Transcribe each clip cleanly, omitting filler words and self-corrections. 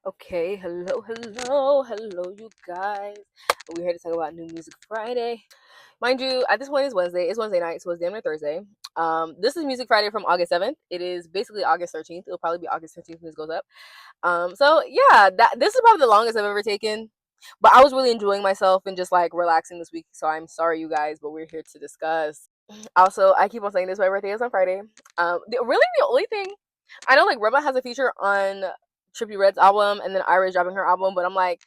Okay, hello, you guys. We're here to talk about New Music Friday. Mind you, at this point it's Wednesday. It's Wednesday night, so it's damn near Thursday. This is Music Friday from August 7th. It is basically August 13th. It'll probably be August 15th when this goes up. So yeah, this is probably the longest I've ever taken. But I was really enjoying myself and just like relaxing this week. So I'm sorry, you guys, but we're here to discuss. Also, I keep on saying this. My birthday is on Friday. Really, the only thing I know, like Rema has a feature on Trippie Redd's album, and then Ira's dropping her album. But I'm like,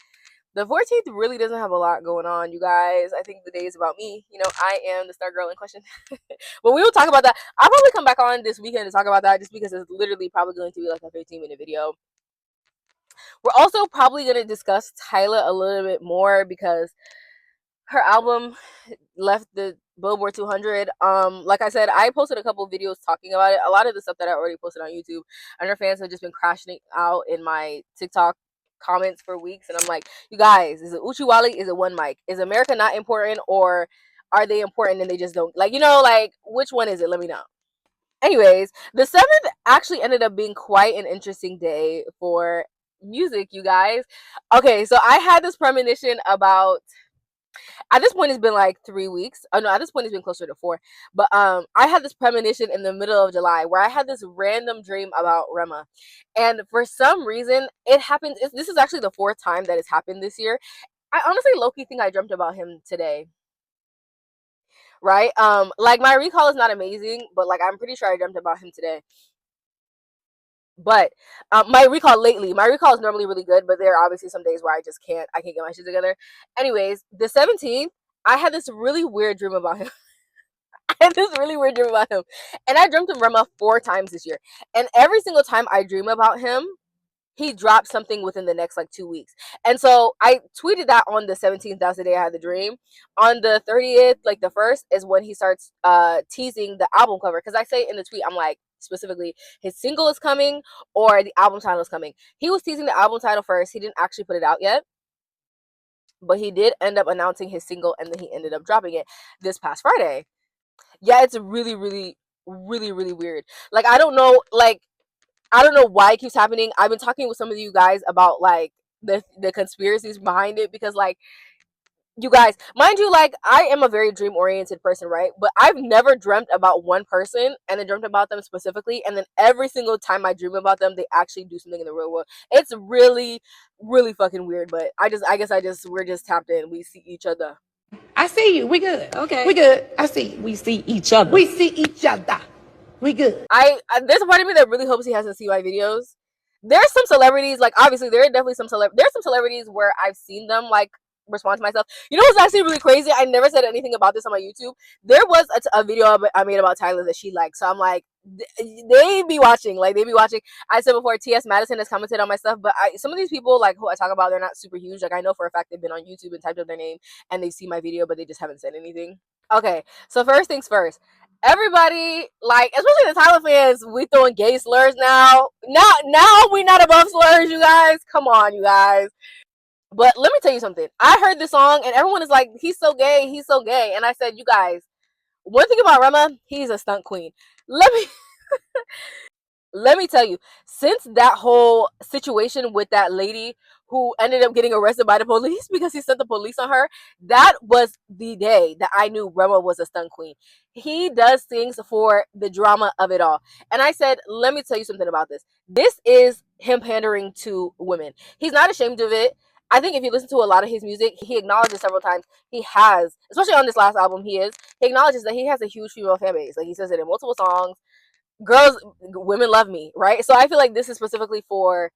the 14th really doesn't have a lot going on, you guys. I think the day is about me. You know, I am the star girl in question. But we will talk about that. I'll probably come back on this weekend to talk about that, just because it's literally probably going to be like a 15-minute video. We're also probably going to discuss Tyla a little bit more because her album left the Billboard 200. Like I said, I posted a couple videos talking about it. A lot of the stuff that I already posted on YouTube, and her fans have just been crashing out in my TikTok comments for weeks. And I'm like, you guys, is it Uchiwali? Is it One Mic? Is America not important, or are they important and they just don't, like, like, which one is it? Let me know. Anyways, the 7th actually ended up being quite an interesting day for music, you guys. Okay, so I had this premonition about, at this point it's been like 3 weeks. Oh no, at this point it's been closer to 4. But I had this premonition in the middle of July where I had this random dream about Rema. And for some reason it happened. This is actually the 4th time that it's happened this year. I honestly low-key think I dreamt about him today. Right? Like, my recall is not amazing, but like I'm pretty sure I dreamt about him today. But my recall is normally really good, but there are obviously some days where I can't get my shit together. Anyways, the 17th, I had this really weird dream about him. I had this really weird dream about him. And I dreamt of Rema 4 times this year. And every single time I dream about him, he dropped something within the next like 2 weeks. And so I tweeted that on the 17th. That's the day I had the dream. On the 30th, like the first, is when he starts teasing the album cover. Because I say in the tweet, I'm like, specifically, his single is coming or the album title is coming. He was teasing the album title first. He didn't actually put it out yet, but he did end up announcing his single, and then he ended up dropping it this past Friday. Yeah, it's really, really, really, really weird. Like, I don't know why it keeps happening. I've been talking with some of you guys about like the conspiracies behind it, because like, you guys, mind you, like, I am a very dream oriented person, right? But I've never dreamt about one person and then dreamt about them specifically, and then every single time I dream about them, they actually do something in the real world. It's really, really fucking weird. But we're just tapped in. We see each other. I see you. We good. Okay. We good. I see. We see each other. We see each other. We good. There's a part of me that really hopes he hasn't seen my videos. There's some celebrities, like, obviously there are definitely there's some celebrities where I've seen them like respond to myself. You know what's actually really crazy? I never said anything about this on my YouTube. There was a video I made about Tyler that she liked. So I'm like, they be watching. Like, they be watching. I said before, T.S. Madison has commented on my stuff, but some of these people, like, who I talk about, they're not super huge. Like, I know for a fact they've been on YouTube and typed up their name and they've seen my video, but they just haven't said anything. Okay, so first things first. Everybody, like, especially the Tyler fans, we throwing gay slurs now. Now we not above slurs, you guys. Come on, you guys. But let me tell you something. I heard this song and everyone is like, he's so gay, he's so gay. And I said, you guys, one thing about Rema, he's a stunt queen. Let me tell you, since that whole situation with that lady who ended up getting arrested by the police because he sent the police on her, that was the day that I knew Rema was a stunt queen. He does things for the drama of it all. And I said, let me tell you something about this. This is him pandering to women. He's not ashamed of it. I think if you listen to a lot of his music, he acknowledges several times he has, especially on this last album, he acknowledges that he has a huge female fan base. Like, he says it in multiple songs. Women love me, right? So I feel like this is specifically for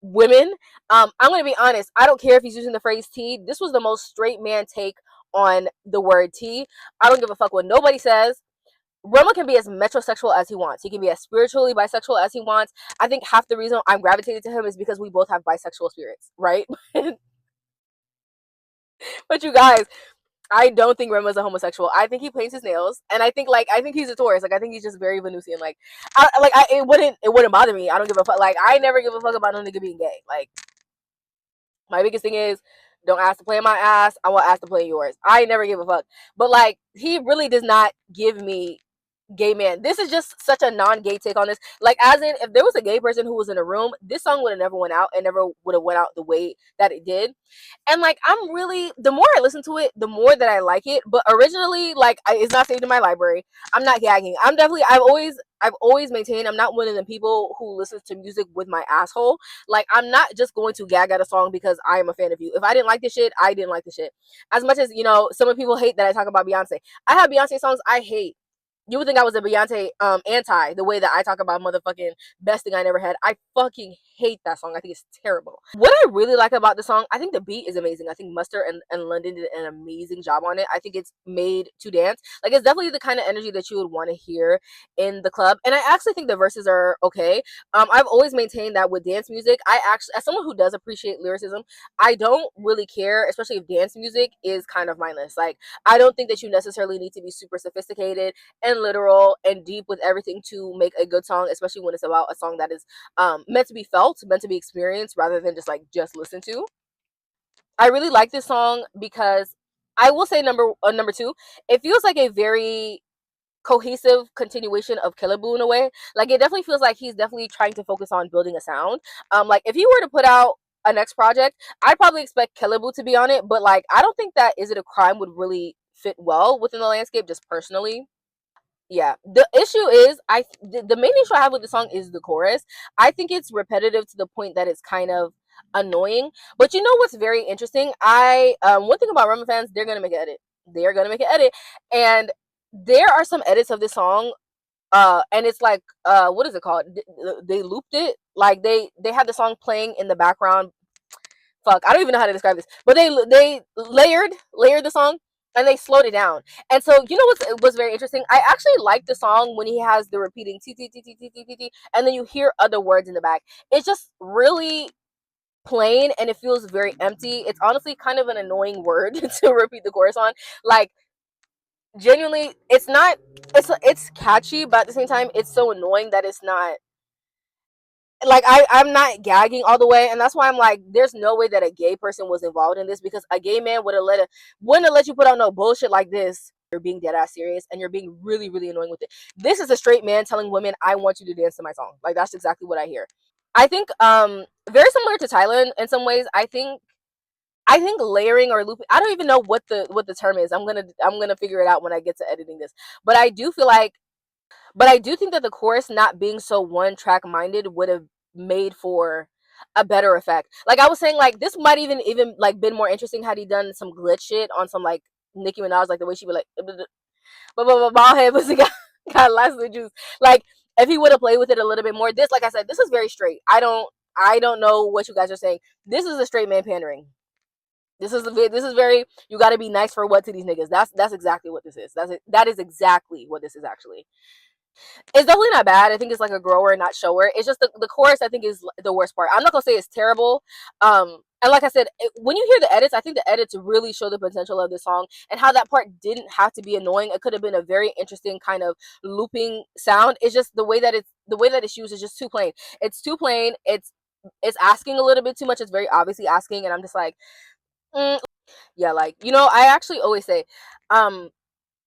women. I'm gonna be honest, I don't care if he's using the phrase T. This was the most straight man take on the word T. I don't give a fuck what nobody says. Roma can be as metrosexual as he wants. He can be as spiritually bisexual as he wants. I think half the reason I'm gravitated to him is because we both have bisexual spirits, right? But you guys, I don't think Rema's a homosexual. I think he paints his nails, and I think he's a Taurus. Like, I think he's just very Venusian. Like, it wouldn't bother me. I don't give a fuck. Like, I never give a fuck about no nigga being gay. Like, my biggest thing is, don't ask to play in my ass. I want ask to play in yours. I never give a fuck. But like, he really does not give me gay man. This is just such a non-gay take on this. Like, as in, if there was a gay person who was in a room, this song would have never went out and never would have went out the way that it did. And like, I'm really, the more I listen to it, the more that I like it. But originally, like, it's not saved in my library. I'm not gagging. I've always maintained I'm not one of the people who listens to music with my asshole. Like, I'm not just going to gag at a song because I am a fan of you. If I didn't like this shit, I didn't like the shit. As much as, you know, some of people hate that I talk about Beyonce. I have Beyonce songs I hate. You would think I was a Beyonce anti, the way that I talk about motherfucking Best Thing I Never Had. I fucking hate that song. I think it's terrible. What I really like about the song, I think the beat is amazing. I think Mustard and London did an amazing job on it. I think it's made to dance. Like, it's definitely the kind of energy that you would want to hear in the club. And I actually think the verses are okay. I've always maintained that with dance music, I actually, as someone who does appreciate lyricism, I don't really care, especially if dance music is kind of mindless. Like, I don't think that you necessarily need to be super sophisticated and literal and deep with everything to make a good song, especially when it's about a song that is meant to be felt, meant to be experienced, rather than just like just listen to. I really like this song because I will say number two, it feels like a very cohesive continuation of Killaboo in a way. Like, it definitely feels like he's definitely trying to focus on building a sound. Like, if he were to put out a next project, I'd probably expect Killaboo to be on it, but like, I don't think that Is It a Crime would really fit well within the landscape, just personally. Yeah, the issue is, the main issue I have with the song is the chorus. I think it's repetitive to the point that it's kind of annoying. But you know what's very interesting? One thing about Rema fans, they're gonna make an edit. They're gonna make an edit, and there are some edits of this song. And it's like, what is it called? They looped it. Like, they had the song playing in the background. Fuck, I don't even know how to describe this, but they layered the song, and they slowed it down. And so, you know what was very interesting? I actually like the song when he has the repeating t t t t t t t t, and then you hear other words in the back. It's just really plain, and it feels very empty. It's honestly kind of an annoying word to repeat the chorus on. Like, genuinely, it's not. It's catchy, but at the same time, it's so annoying that it's not, like, I'm not gagging all the way, and that's why I'm like, there's no way that a gay person was involved in this, because a gay man wouldn't have let you put out no bullshit like this. You're being dead ass serious, and you're being really, really annoying with it. This is a straight man telling women, I want you to dance to my song. Like, that's exactly what I hear. I think very similar to Thailand in some ways. I think layering or looping, I don't even know what the term is. I'm gonna figure it out when I get to editing this. But I do feel like but I do think that the chorus not being so one track minded would have made for a better effect. Like, I was saying, like, this might even like been more interesting had he done some glitch shit on some like Nicki Minaj, like the way she would like but ball head was got lots of juice. Like, if he would have played with it a little bit more. This, like I said, this is very straight. I don't know what you guys are saying. This is a straight man pandering. This is very, you got to be nice for what to these niggas. That's exactly what this is. That is exactly what this is actually. It's definitely not bad. I think it's like a grower, not shower. It's just the chorus, I think, is the worst part. I'm not gonna say it's terrible. And like I said, when you hear the edits, I think the edits really show the potential of the song and how that part didn't have to be annoying. It could have been a very interesting kind of looping sound. It's just the way that it's used is just too plain. It's too plain. It's asking a little bit too much. It's very obviously asking, and I'm just like, mm, yeah, like, I actually always say, um,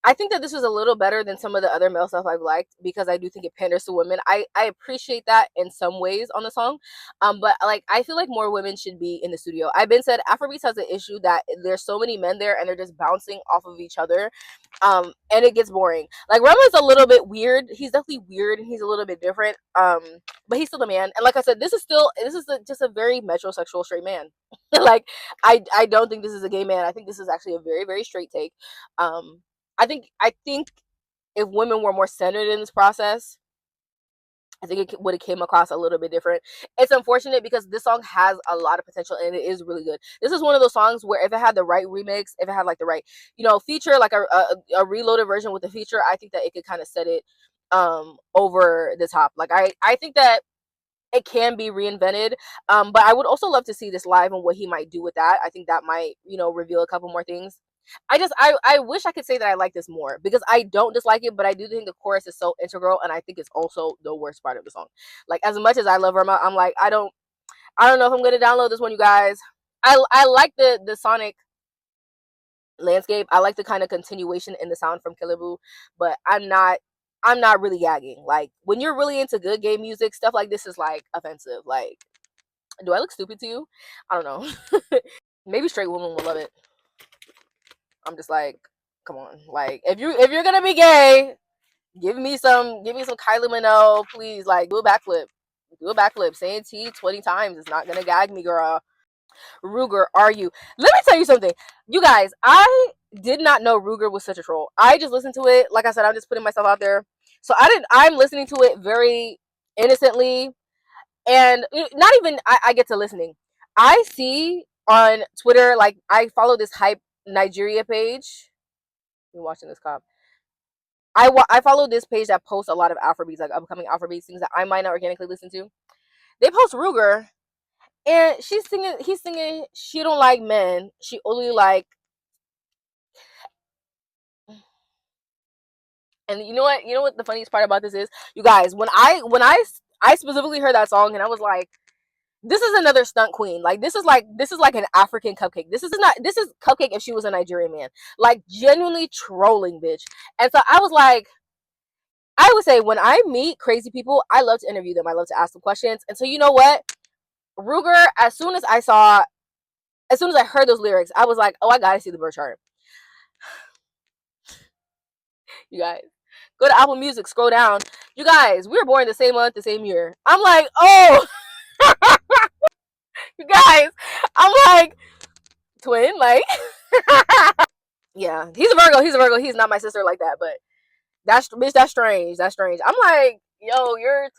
I think that this was a little better than some of the other male stuff I've liked, because I do think it panders to women. I appreciate that in some ways on the song. But like, I feel like more women should be in the studio. I've been said Afrobeats has an issue that there's so many men there and they're just bouncing off of each other. And it gets boring. Like, Rema's a little bit weird. He's definitely weird and he's a little bit different. But he's still a man. And like I said, just a very metrosexual straight man. Like, I don't think this is a gay man. I think this is actually a very, very straight take. Um I think if women were more centered in this process, I think it would have came across a little bit different. It's unfortunate because this song has a lot of potential and it is really good. This is one of those songs where if it had the right remix, if it had like the right, feature, like a reloaded version with the feature, I think that it could kind of set it over the top. Like, I think that it can be reinvented. But I would also love to see this live and what he might do with that. I think that might, reveal a couple more things. I wish I could say that I like this more, because I don't dislike it, but I do think the chorus is so integral, and I think it's also the worst part of the song. Like, as much as I love Irma, I'm like, I don't know if I'm gonna download this one, you guys. I like the sonic landscape. I like the kind of continuation in the sound from Killaboo, but I'm not. I'm not really gagging. Like, when you're really into good gay music, stuff like this is like offensive. Like, do I look stupid to you? I don't know. Maybe straight women will love it. I'm just like, come on. Like, if you're gonna be gay, give me some Kylie Minogue, please. Like, do a backflip. Do a backflip. Saying T 20 times is not gonna gag me, girl. Ruger, are you? Let me tell you something. You guys, I did not know Ruger was such a troll. I just listened to it. Like I said, I'm just putting myself out there. So I'm listening to it very innocently. And not even I get to listening. I see on Twitter, like, I follow this hype Nigeria page. You're watching this cop. I follow this page that posts a lot of Afrobeats, like upcoming Afrobeats, things that I might not organically listen to. They post Ruger, and he's singing, she don't like men, she only like. And you know what the funniest part about this is, you guys, when I specifically heard that song, and I was like, this is another stunt queen. Like, this is like an African Cupcake. This is Cupcake if she was a Nigerian man. Like, genuinely trolling, bitch. And so I was like, I would say, when I meet crazy people, I love to interview them. I love to ask them questions. And so, you know what? Ruger, as soon as I heard those lyrics, I was like, oh, I gotta see the birth chart. You guys, go to Apple Music, scroll down. You guys, we were born the same month, the same year. I'm like, oh, you guys, I'm like, twin, like, yeah, he's a Virgo. He's a Virgo. He's not my sister like that, but that's, bitch, that's strange. That's strange. I'm like, yo, you're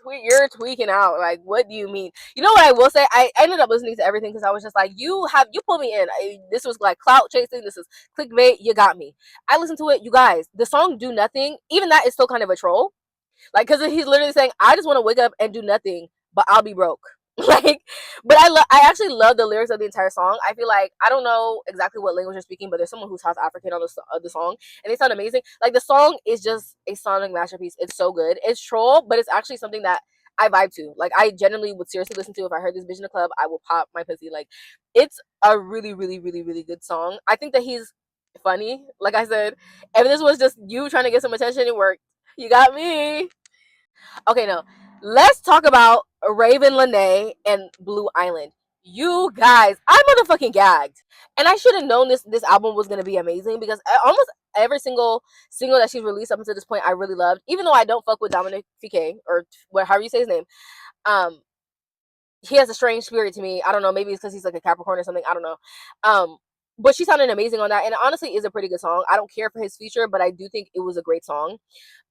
tweaking out. Like, what do you mean? You know what I will say? I ended up listening to everything because I was just like, you pulled me in. This was like clout chasing. This is clickbait. You got me. I listened to it. You guys, the song "Do Nothing," even that is still kind of a troll. Like, because he's literally saying, I just want to wake up and do nothing, but I'll be broke. Like, but I actually love the lyrics of the entire song. I feel like, I don't know exactly what language you're speaking, but there's someone who's South African on the song, and they sound amazing. Like, the song is just a sonic masterpiece. It's so good. It's troll, but it's actually something that I vibe to. Like, I genuinely would seriously listen to. If I heard this bitch in the club, I will pop my pussy. Like, it's a really, really, really, really good song. I think that he's funny. Like I said, if this was just you trying to get some attention, it worked. You got me. Okay, no. Let's talk about Raven, Lenae, and Blue Island. You guys, I motherfucking gagged, and I should have known this album was gonna be amazing, because almost every single that she's released up until this point, I really loved. Even though I don't fuck with Dominic Fike, or however you say his name, um, he has a strange spirit to me. I don't know. Maybe it's because he's like a Capricorn or something. I don't know. But she sounded amazing on that, and it honestly is a pretty good song. I don't care for his feature, but I do think it was a great song.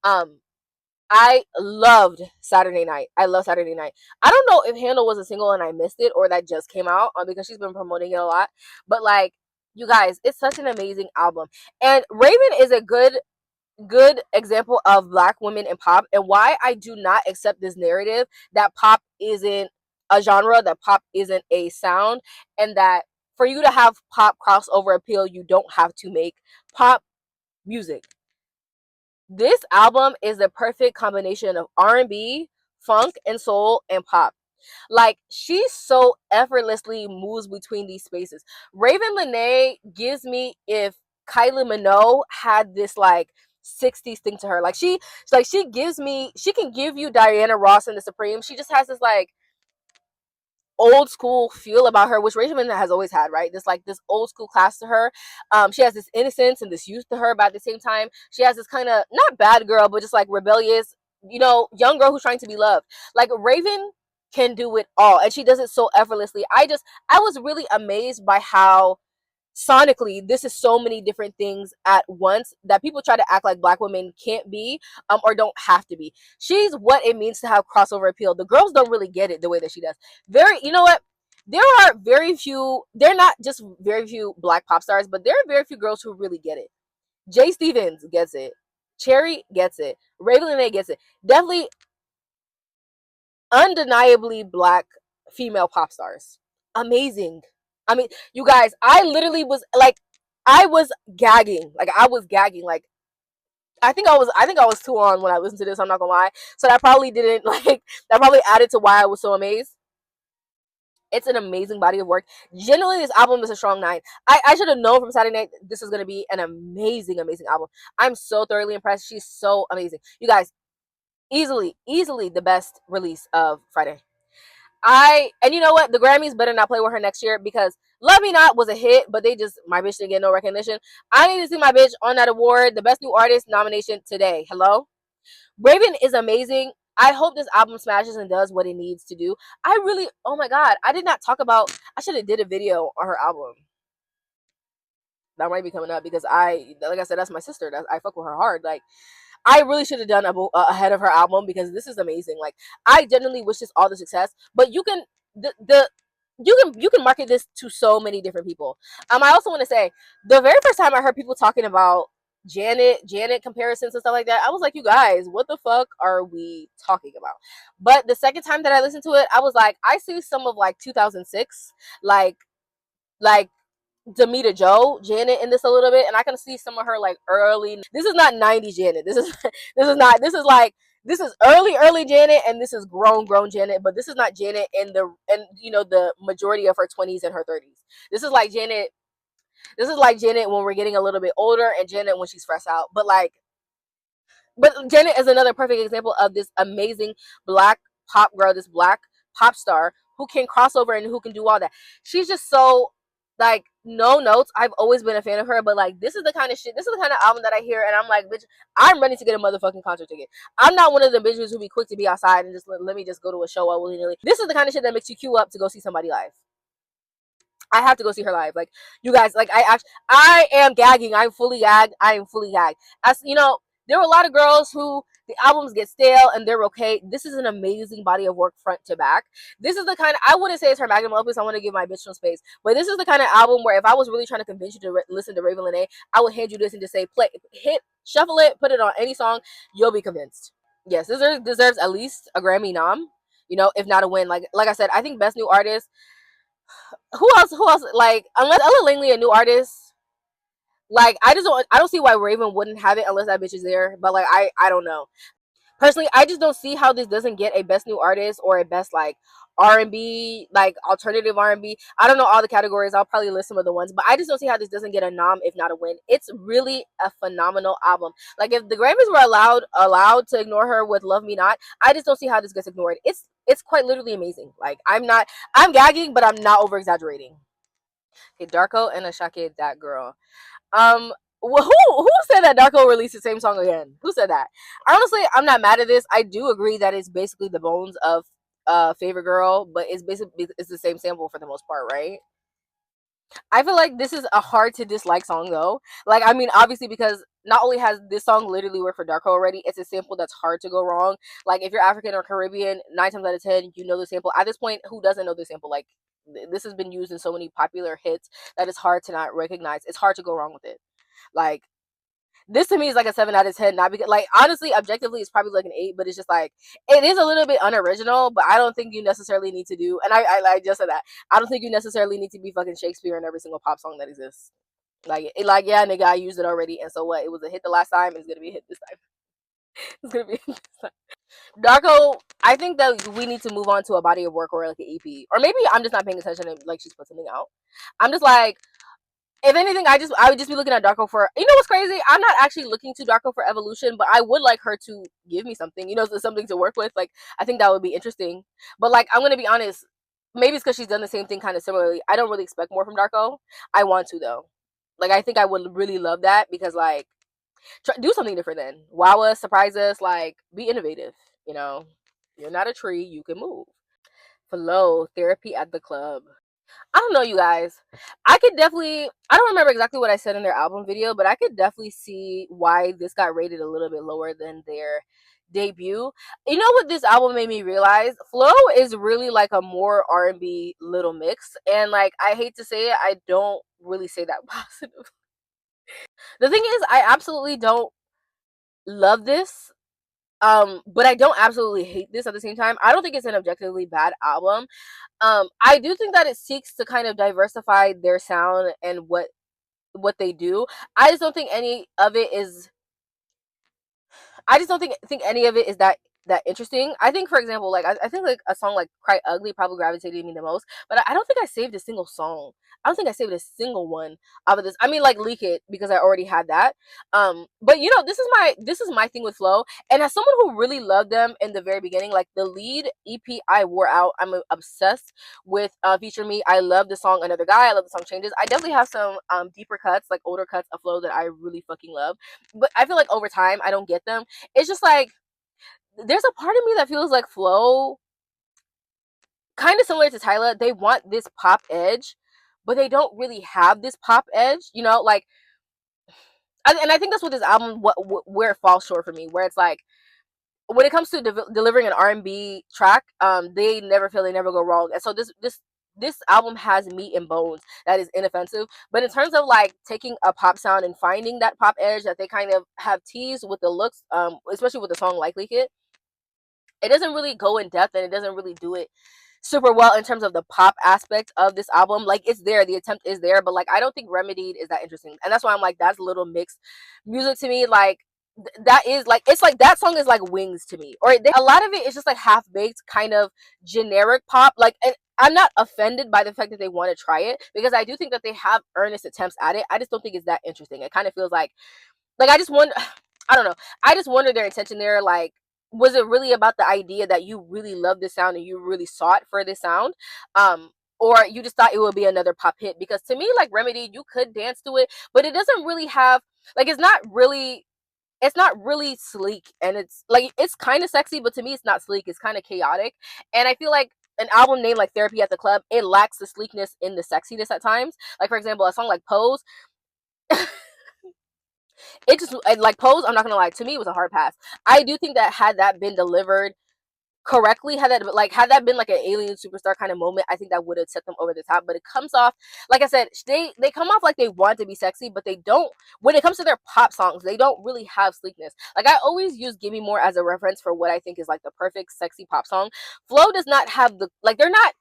Um, I loved Saturday Night. I love Saturday Night. I don't know if Handle was a single and I missed it, or that just came out, because she's been promoting it a lot. But, like, you guys, it's such an amazing album. And Raven is a good example of Black women in pop, and why I do not accept this narrative that pop isn't a genre, that pop isn't a sound, and that for you to have pop crossover appeal, you don't have to make pop music. This album is the perfect combination of R&B, funk, and soul, and pop. Like, she so effortlessly moves between these spaces. Raven Lenae gives me, if Kylie Minogue had this, like, 60s thing to her. Like, she gives me, she can give you Diana Ross and the Supreme. She just has this, like, old school feel about her, which Rachel Maddow has always had, right? This old school class to her. She has this innocence and this youth to her, but at the same time, she has this kind of, not bad girl, but just like rebellious, young girl who's trying to be loved. Like, Raven can do it all, and she does it so effortlessly. I was really amazed by how sonically this is so many different things at once that people try to act like Black women can't be, or don't have to be. She's what it means to have crossover appeal. The girls don't really get it the way that she does. You know what, they're not just very few Black pop stars, but there are very few girls who really get it. Jay Stevens gets it, Cherry gets it, Raven Lenae gets it. Definitely undeniably Black female pop stars. Amazing. I mean, you guys, I literally was like, I was gagging. Like, I was gagging. Like, I think I was too on when I listened to this, I'm not gonna lie. So that probably didn't, like, that probably added to why I was so amazed. It's an amazing body of work. Generally, this album is a strong 9. I should have known from Saturday Night this is going to be an amazing, amazing album. I'm so thoroughly impressed. She's so amazing. You guys, easily the best release of Friday. And you know what? The Grammys better not play with her next year, because Love Me Not was a hit, but my bitch didn't get no recognition. I need to see my bitch on that award, the Best New Artist nomination today. Hello? Ravyn is amazing. I hope this album smashes and does what it needs to do. Oh my God, I did not talk about, I should have did a video on her album. That might be coming up, because like I said, that's my sister. I fuck with her hard. Like, I really should have done ahead of her album, because this is amazing. Like, I genuinely wish this all the success. But you can you can market this to so many different people. I also want to say, the very first time I heard people talking about Janet comparisons and stuff like that, I was like, you guys, what the fuck are we talking about? But the second time that I listened to it, I was like, I see some of like 2006, like Demita Joe Janet in this a little bit, and I can see some of her like early. This is not 90s Janet. This is early Janet, and this is grown Janet. But this is not Janet in the majority of her 20s and her 30s. This is like Janet. This is like Janet when we're getting a little bit older, and Janet when she's fresh out. But Janet is another perfect example of this amazing black pop girl, this black pop star who can cross over and who can do all that. She's just so, like, no notes. I've always been a fan of her, but like, this is the kind of shit, this is the kind of album that I hear and I'm like, bitch, I'm ready to get a motherfucking concert ticket. I'm not one of the bitches who be quick to be outside and just let me just go to a show willy-nilly. This is the kind of shit that makes you queue up to go see somebody live. I have to go see her live. Like, you guys, like, I am gagging. I'm fully gagged. I am fully gagged. As you know, there were a lot of girls who the albums get stale and they're okay. This is an amazing body of work front to back. This is the kind of, I wouldn't say it's her magnum opus. I want to give my bitch some space, but this is the kind of album where if I was really trying to convince you to listen to Ravyn Lenae, I would hand you this and just say, play, hit, shuffle it, put it on any song. You'll be convinced. Yes, this deserves at least a Grammy nom. You know, if not a win. Like I said, I think best new artist. Who else? Like, unless Ella Langley a new artist, like, I don't see why Ravyn wouldn't have it unless that bitch is there. But like, I don't know. Personally, I just don't see how this doesn't get a best new artist or a best like R&B, like alternative R&B. I don't know all the categories. I'll probably list some of the ones, but I just don't see how this doesn't get a nom, if not a win. It's really a phenomenal album. Like, if the Grammys were allowed to ignore her with Love Me Not, I just don't see how this gets ignored. It's quite literally amazing. Like, I'm gagging, but I'm not over exaggerating. Okay, Darkoo and Asake, that girl. Who said that Darkoo released the same song again? Who said that? Honestly, I'm not mad at this. I do agree that it's basically the bones of Favorite Girl, but it's the same sample for the most part, right? I feel like this is a hard to dislike song though. Like, I mean, obviously, because not only has this song literally worked for Darko already, it's a sample that's hard to go wrong. Like, if you're African or Caribbean, 9 times out of 10, you know the sample. At this point, who doesn't know the sample? Like, this has been used in so many popular hits that it's hard to not recognize. It's hard to go wrong with it. Like, this to me is like a 7 out of 10. Not because, like, honestly, objectively, it's probably like an 8, but it's just like, it is a little bit unoriginal. But I don't think you necessarily need to do. And I just said that, I don't think you necessarily need to be fucking Shakespeare in every single pop song that exists. Like, yeah, nigga, I used it already, and so what? It was a hit the last time, and it's gonna be a hit this time. It's gonna be a hit this time. Darko, I think that we need to move on to a body of work or like an EP, or maybe I'm just not paying attention and like she's put something out. I'm just like, if anything, I would just be looking at Darko for, you know what's crazy? I'm not actually looking to Darko for evolution, but I would like her to give me something, something to work with. Like, I think that would be interesting. But like, I'm gonna be honest, maybe it's because she's done the same thing kind of similarly. I don't really expect more from Darko. I want to though. Like, I think I would really love that, because like, do something different then. Wow us, surprise us, like, be innovative. You know, you're not a tree, you can move. Flow, therapy at the club. I don't know, you guys. I don't remember exactly what I said in their album video, but I could definitely see why this got rated a little bit lower than their debut. You know what this album made me realize? Flow is really like a more R&B little mix. And like, I hate to say it, I don't really say that positive. The thing is, I absolutely don't love this. But I don't absolutely hate this at the same time. I don't think it's an objectively bad album. I do think that it seeks to kind of diversify their sound and what they do. I just don't think any of it is. I just don't think any of it is that that interesting. I think, for example, like I think like a song like Cry Ugly probably gravitated me the most, but I don't think I saved a single song. I don't think I saved a single one out of this. I mean, like Leak It, because I already had that. But you know, this is my thing with Flow, and as someone who really loved them in the very beginning, like the lead EP I wore out, I'm obsessed with Feature Me. I love the song Another Guy. I love the song Changes. I definitely have some deeper cuts, like older cuts of Flow that I really fucking love. But I feel like over time I don't get them. It's just like there's a part of me that feels like Flow, kind of similar to Tyler, they want this pop edge, but they don't really have this pop edge, you know, like, and I think that's what this album, where it falls short for me, where it's like, when it comes to delivering an R&B track, they never fail, they never go wrong. And so this album has meat and bones that is inoffensive. But in terms of like taking a pop sound and finding that pop edge that they kind of have teased with the looks, especially with the song Like Leak It, it doesn't really go in depth, and it doesn't really do it super well in terms of the pop aspect of this album. Like, it's there, the attempt is there, but like I don't think Remedied is that interesting, and that's why I'm like, that's a little mixed music to me. Like, that is like, it's like that song is like Wings to me, or a lot of it is just like half-baked kind of generic pop. Like, and I'm not offended by the fact that they want to try it, because I do think that they have earnest attempts at it. I just don't think it's that interesting. It kind of feels like I just wonder, I don't know. I just wonder their intention there. Like, was it really about the idea that you really love this sound and you really sought for this sound? Or you just thought it would be another pop hit? Because to me, like Remedy, you could dance to it, but it doesn't really have, like, it's not really sleek, and it's like, it's kind of sexy, but to me it's not sleek. It's kind of chaotic. And I feel like an album named like Therapy at the Club, it lacks the sleekness in the sexiness at times. Like, for example, a song like Pose, it just, like Pose, I'm not gonna lie, to me it was a hard pass. I do think that had that been delivered correctly, had that been like an alien superstar kind of moment, I think that would have set them over the top. But it comes off, like I said, they come off like they want to be sexy, but they don't. When it comes to their pop songs, they don't really have sleekness. Like, I always use Gimme More as a reference for what I think is like the perfect sexy pop song. Flow does not have the, like, they're not,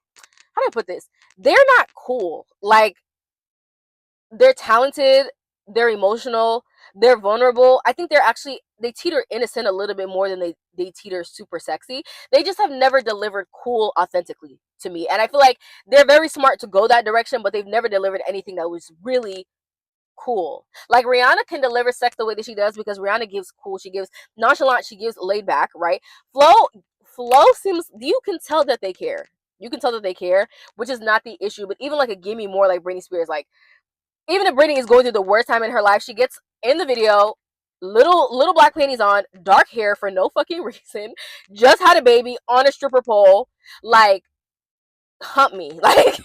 how do I put this, they're not cool. Like, they're talented, they're emotional, they're vulnerable. I think they teeter innocent a little bit more than they teeter super sexy. They just have never delivered cool authentically to me. And I feel like they're very smart to go that direction, but they've never delivered anything that was really cool. Like, Rihanna can deliver sex the way that she does, because Rihanna gives cool, she gives nonchalant, she gives laid back, right? Flow seems, you can tell that they care. You can tell that they care, which is not the issue. But even like a Gimme More, like Britney Spears, like, even if Britney is going through the worst time in her life, she gets in the video, little black panties on, dark hair for no fucking reason, just had a baby on a stripper pole, like, hump me, like,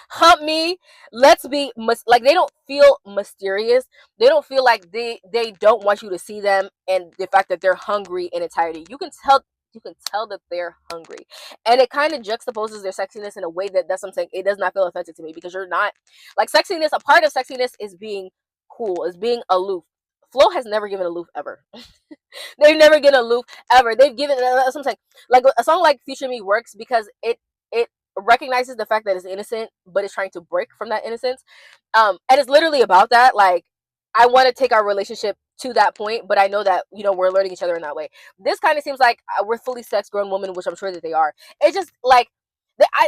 hump me. Let's be like, they don't feel mysterious. They don't feel like they don't want you to see them, and the fact that they're hungry in entirety. You can tell that they're hungry, and it kind of juxtaposes their sexiness in a way that's what I'm saying. It does not feel offensive to me, because you're not, like, sexiness. A part of sexiness is being cool, is being aloof. Flo has never given aloof ever. They've never given aloof ever. They've given, that's what I'm saying. Like, a song like Future Me works because it recognizes the fact that it's innocent, but it's trying to break from that innocence. And it's literally about that. Like, I want to take our relationship to that point, but I know that, you know, we're learning each other in that way. This kind of seems like we're fully sex grown women, which I'm sure that they are. It's just like,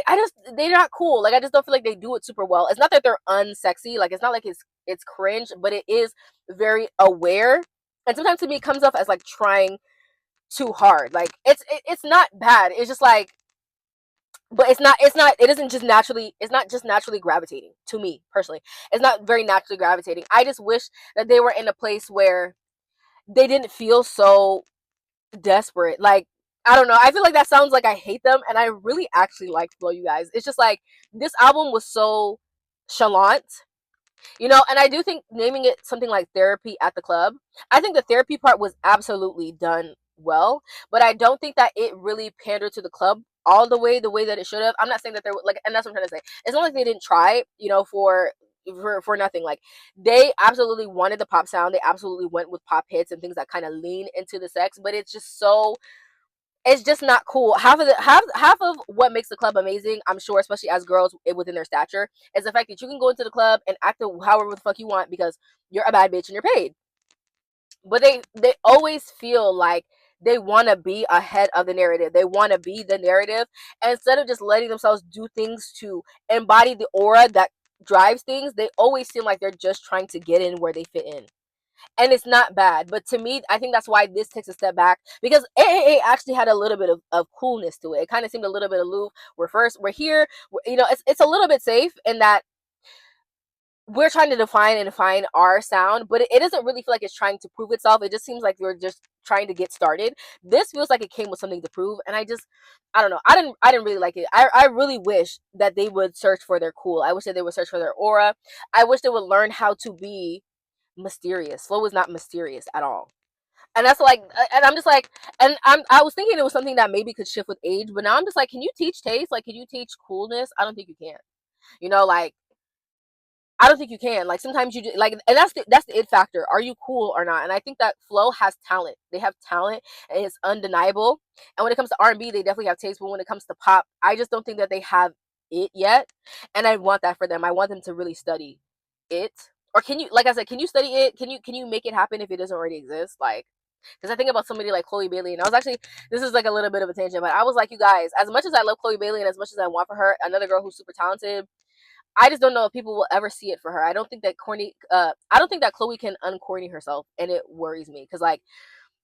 I just, they're not cool. Like, I just don't feel like they do it super well. It's not that they're unsexy. Like, it's not like it's cringe, but it is very aware. And sometimes to me it comes off as like trying too hard. Like, it's not bad. It's just like, but it isn't just naturally, it's not just naturally gravitating to me personally. It's not very naturally gravitating. I just wish that they were in a place where they didn't feel so desperate. Like, I don't know, I feel like that sounds like I hate them, and I really actually like Flow, you guys. It's just like, this album was so chalant, you know. And I do think naming it something like Therapy at the Club, I think the therapy part was absolutely done well, but I don't think that it really pandered to the club all the way that it should have. I'm not saying that they're like, and that's what I'm trying to say. It's not like they didn't try, you know, for nothing. Like, they absolutely wanted the pop sound. They absolutely went with pop hits and things that kind of lean into the sex, but it's just so, it's just not cool. Half of what makes the club amazing, I'm sure, especially as girls within their stature, is the fact that you can go into the club and act however the fuck you want because you're a bad bitch and you're paid. But they always feel like they want to be ahead of the narrative. They want to be the narrative. And instead of just letting themselves do things to embody the aura that drives things, they always seem like they're just trying to get in where they fit in. And it's not bad, but to me, I think that's why this takes a step back, because AAA actually had a little bit of coolness to it. It kind of seemed a little bit aloof. We're here, it's a little bit safe in that we're trying to define our sound, but it doesn't really feel like it's trying to prove itself. It just seems like we're just trying to get started. This feels like it came with something to prove, and I don't know. I didn't really like it. I really wish that they would search for their cool. I wish that they would search for their aura. I wish they would learn how to be mysterious. Flo was not mysterious at all. And that's like, and I'm just like, and I was thinking it was something that maybe could shift with age, but now I'm just like, can you teach taste? Like, can you teach coolness? I don't think you can. Like, I don't think you can. Like, sometimes you do, like, and that's the it factor. Are you cool or not? And I think that Flo has talent. They have talent, and it's undeniable. And when it comes to R&B, they definitely have taste. But when it comes to pop, I just don't think that they have it yet. And I want that for them. I want them to really study it. Or can you, like I said, can you study it? Can you make it happen if it doesn't already exist? Like, because I think about somebody like Chloe Bailey, and I was actually, this is like a little bit of a tangent, but I was like, you guys, as much as I love Chloe Bailey and as much as I want for her, another girl who's super talented, I just don't know if people will ever see it for her. I don't think that Chloe can uncorny herself, and it worries me because like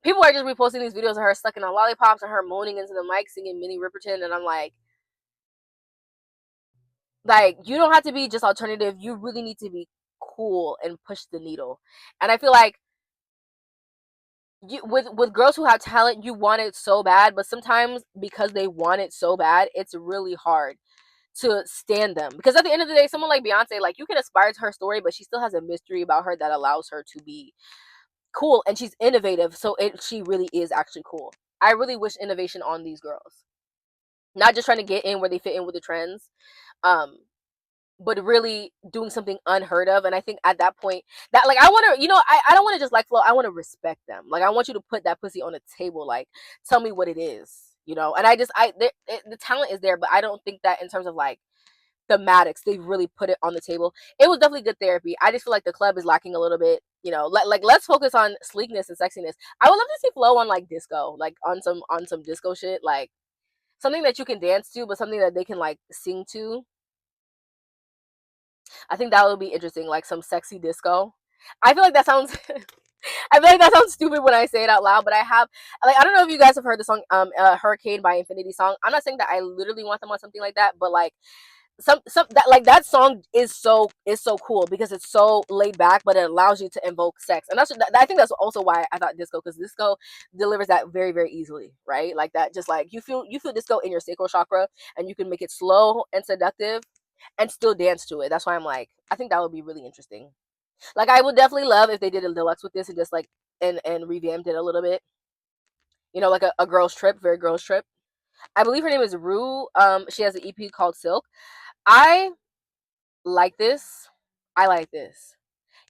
people are just reposting these videos of her sucking on lollipops and her moaning into the mic singing Minnie Riperton, and I'm like you don't have to be just alternative. You really need to be cool and push the needle. And I feel like with girls who have talent, you want it so bad, but sometimes because they want it so bad, it's really hard to stand them, because at the end of the day, someone like Beyonce, like, you can aspire to her story, but she still has a mystery about her that allows her to be cool, and she's innovative, so she really is actually cool. I really wish innovation on these girls, not just trying to get in where they fit in with the trends, um but really doing something unheard of. And I think at that point, that, like, I want to, I don't want to just like Flo. I want to respect them. Like, I want you to put that pussy on the table. Like, tell me what it is. And the talent is there, but I don't think that in terms of like thematics, they really put it on the table. It was definitely good therapy. I just feel like the club is lacking a little bit. Like, let's focus on sleekness and sexiness. I would love to see Flo on like disco, like on some disco shit, like something that you can dance to, but something that they can like sing to. I think that would be interesting, like some sexy disco. I feel like that sounds I feel like that sounds stupid when I say it out loud, but I don't know if you guys have heard the song Hurricane by Infinity Song. I'm not saying that I literally want them on something like that, but like some that, like, that song is so cool because it's so laid back, but it allows you to invoke sex. And I think that's also why I thought disco, because disco delivers that very, very easily, right? Like, that, just like you feel disco in your sacral chakra, and you can make it slow and seductive and still dance to it. That's why I'm like, I think that would be really interesting. Like, I would definitely love if they did a deluxe with this and just like and revamped it a little bit. Like a girls trip, very girls trip. I believe her name is Rue. She has an EP called Silk. I like this. I like this.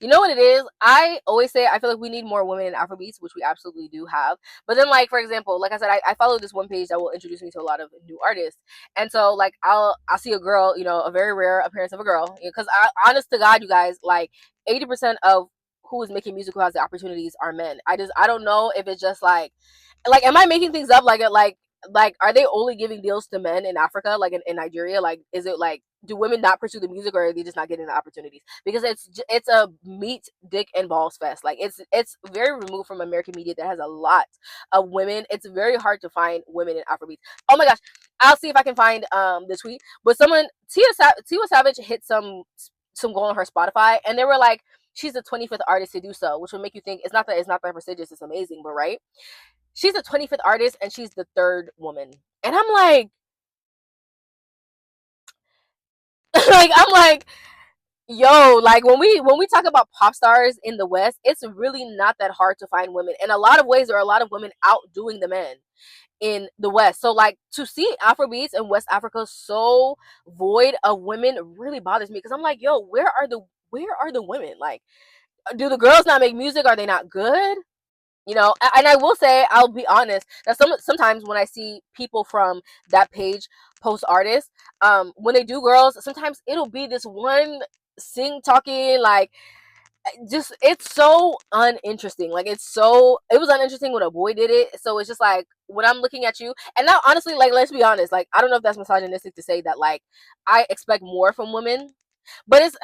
You know what it is? I always say I feel like we need more women in Afrobeats, which we absolutely do have. But then, like, for example, like I said, I follow this one page that will introduce me to a lot of new artists. And so, like, I'll see a girl, a very rare appearance of a girl. Because honest to God, you guys, like, 80% of who is making music, who has the opportunities, are men. I don't know if it's just like, am I making things up? Like, are they only giving deals to men in Africa, like in Nigeria? Like, is it like, do women not pursue the music, or are they just not getting the opportunities? Because it's a meat, dick, and balls fest. Like, it's very removed from American media that has a lot of women. It's very hard to find women in Afrobeats. Oh my gosh, I'll see if I can find the tweet. But Tiwa Savage hit some goal on her Spotify, and they were like, she's the 25th artist to do so, which would make you think it's not that prestigious. It's amazing, but right. She's the 25th artist, and she's the third woman. And I'm like, I'm like, yo, like, when we talk about pop stars in the West, it's really not that hard to find women. In a lot of ways, there are a lot of women outdoing the men in the West. So, like, to see Afrobeats in West Africa so void of women really bothers me, because I'm like, yo, where are the women? Like, do the girls not make music? Are they not good? And I will say, I'll be honest, that sometimes when I see people from that page post artists, when they do girls, sometimes it'll be this one sing talking, like, just it's so uninteresting. Like it was uninteresting when a boy did it. So it's just like when I'm looking at you, and now honestly, like let's be honest, like I don't know if that's misogynistic to say that like I expect more from women, but it's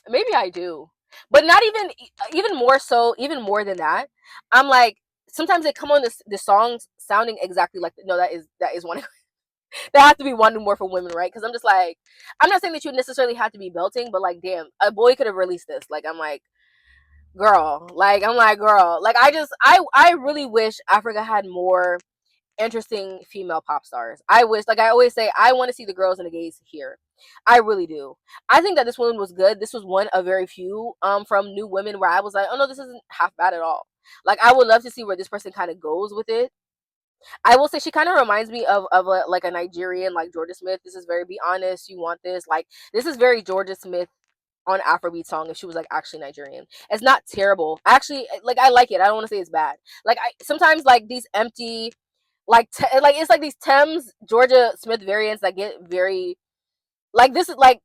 maybe I do, but not even more so, even more than that. I'm like sometimes they come on the songs sounding exactly like no that is one there has to be one more for women, right? Because I'm just like I'm not saying that you necessarily have to be belting, but like damn, a boy could have released this. Like I'm like girl, like I really wish Africa had more interesting female pop stars. I wish, like I always say, I want to see the girls and the gays here. I really do. I think that this one was good. This was one of very few from new women where I was like, oh no, this isn't half bad at all. Like I would love to see where this person kind of goes with it. I will say she kind of reminds me of like a Nigerian like Georgia Smith. This is very be honest. You want this like this is very Georgia Smith on Afrobeat song if she was like actually Nigerian. It's not terrible. Actually, like I like it. I don't want to say it's bad. Like I sometimes like these empty like it's like these Thames Georgia Smith variants that get very like this is like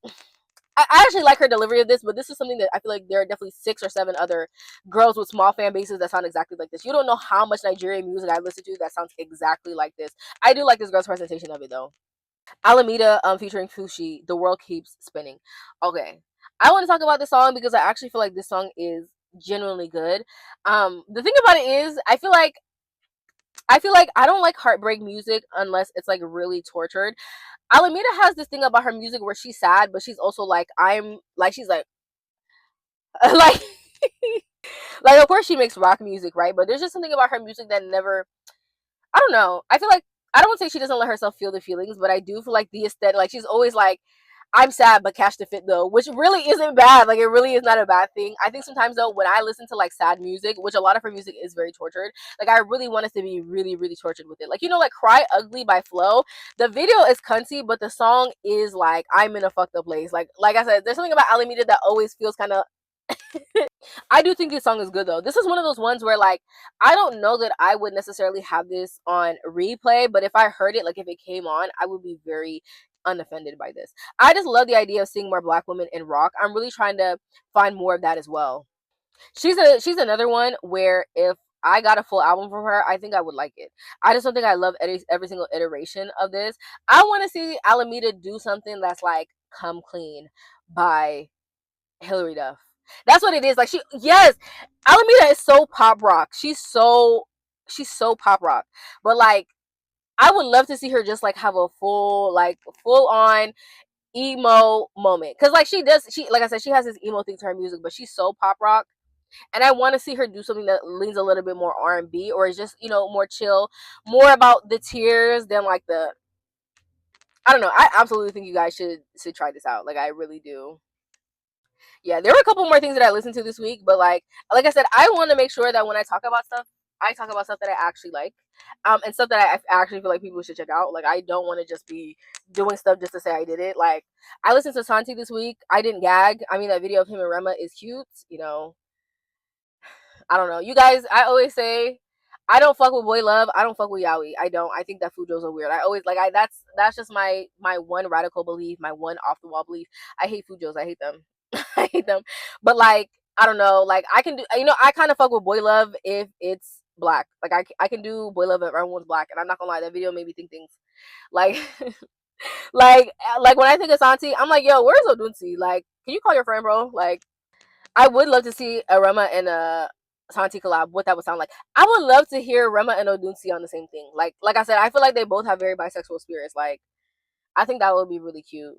I actually like her delivery of this, but this is something that I feel like there are definitely 6 or 7 other girls with small fan bases that sound exactly like this. You don't know how much Nigerian music I listen to that sounds exactly like this. I do like this girl's presentation of it though. Alemeda featuring Fousheé, The World Keeps Spinning. Okay. I want to talk about this song because I actually feel like this song is genuinely good. The thing about it is I feel like I don't like heartbreak music unless it's like really tortured. Alameda has this thing about her music where she's sad, but she's also like I'm like she's like like like of course she makes rock music, right? But there's just something about her music that never I don't know. I feel like I don't want to say she doesn't let herself feel the feelings, but I do feel like the aesthetic like she's always like I'm sad but cash to fit though, which really isn't bad. Like it really is not a bad thing. I think sometimes though when I listen to like sad music, which a lot of her music is very tortured, like I really want us to be really, really tortured with it. Like like Cry Ugly by Flo. The video is cunty, but the song is like I'm in a fucked up place. Like I said, there's something about Alameda that always feels kind of I do think this song is good though. This is one of those ones where like I don't know that I would necessarily have this on replay, but if I heard it, like if it came on, I would be very unoffended by this. I just love the idea of seeing more black women in rock. I'm really trying to find more of that as well. She's another one where if I got a full album from her, I think I would like it. I just don't think I love every single iteration of this. I want to see Alameda do something that's like Come Clean by Hillary Duff. That's what it is. Like yes, Alameda is so pop rock. She's so pop rock. But like, I would love to see her just like have a full on emo moment. Cause like she like I said, she has this emo thing to her music, but she's so pop rock. And I want to see her do something that leans a little bit more R&B or is just more chill, more about the tears than like the. I don't know. I absolutely think you guys should try this out. Like I really do. Yeah, there were a couple more things that I listened to this week, but like I said, I want to make sure that when I talk about stuff, I talk about stuff that I actually like, and stuff that I actually feel like people should check out. Like I don't want to just be doing stuff just to say I did it. Like I listened to Santi this week. I didn't gag. I mean, that video of him and Rema is cute. I don't know. You guys, I always say I don't fuck with boy love. I don't fuck with yaoi. I don't. I think that Fujos are weird. I always like I that's just my one radical belief, my one off the wall belief. I hate Fujos. I hate them. I hate them. But like I don't know. Like I can do. I kind of fuck with boy love if it's black. Like I can do boy love if everyone's black. And I'm not gonna lie, that video made me think things like like when I think of Santi, I'm like, yo, where's Odunsi? Like, can you call your friend, bro? Like I would love to see a Rema and a Santi collab. What that would sound like. I would love to hear Rema and Odunsi on the same thing. Like I said, I feel like they both have very bisexual spirits. Like I think that would be really cute.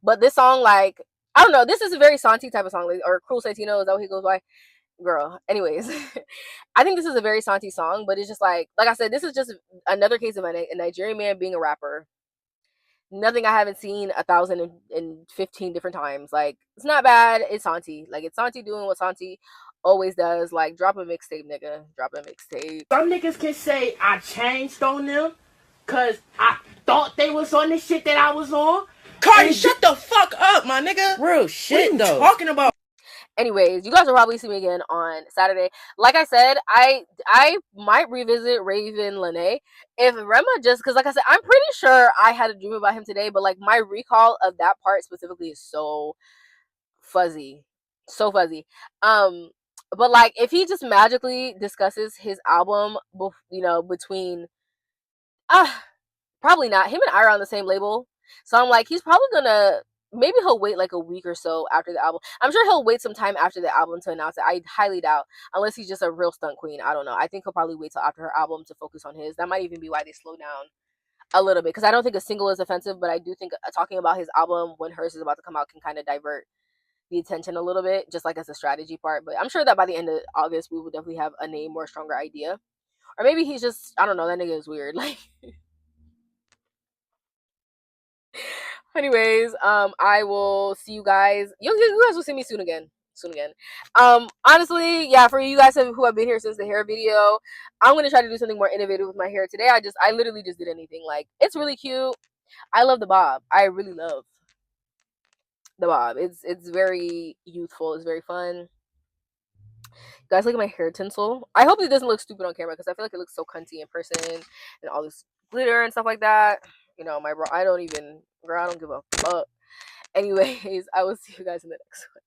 But this song, like I don't know, this is a very Santi type of song, like, or Cruel Santino. Is that what he goes by? Girl. Anyways, I think this is a very Santi song, but it's just like I said, this is just another case of a Nigerian man being a rapper. Nothing I haven't seen 1,015 different times. Like it's not bad. It's Santi. Like it's Santi doing what Santi always does. Like drop a mixtape, nigga. Drop a mixtape. Some niggas can say I changed on them because I thought they was on the shit that I was on. Cardi, shut the fuck up, my nigga. Real shit, what are you though. talking about? Anyways, you guys will probably see me again on Saturday. Like I said, I might revisit Raven Lenae if Rema just because, like I said, I'm pretty sure I had a dream about him today, but like my recall of that part specifically is so fuzzy. So fuzzy. But like if he just magically discusses his album, between probably not. Him and I are on the same label, so I'm like, he's probably gonna. Maybe he'll wait like a week or so after the album. I'm sure he'll wait some time after the album to announce it. I highly doubt, unless he's just a real stunt queen. I don't know. I think he'll probably wait till after her album to focus on his. That might even be why they slow down a little bit, because I don't think a single is offensive, but I do think talking about his album when hers is about to come out can kind of divert the attention a little bit, just like as a strategy part. But I'm sure that by the end of August, we will definitely have a name or stronger idea. Or maybe he's just, I don't know, that nigga is weird. Like, anyways, I will see you guys. You guys will see me soon again. Soon again. Honestly, yeah, for you guys who have been here since the hair video, I'm gonna try to do something more innovative with my hair today. I literally just did anything. Like, it's really cute. I love the bob. I really love the bob. It's very youthful. It's very fun. Guys, look at my hair tinsel. I hope it doesn't look stupid on camera because I feel like it looks so cunty in person and all this glitter and stuff like that. My bro, I don't give a fuck. Anyways, I will see you guys in the next one.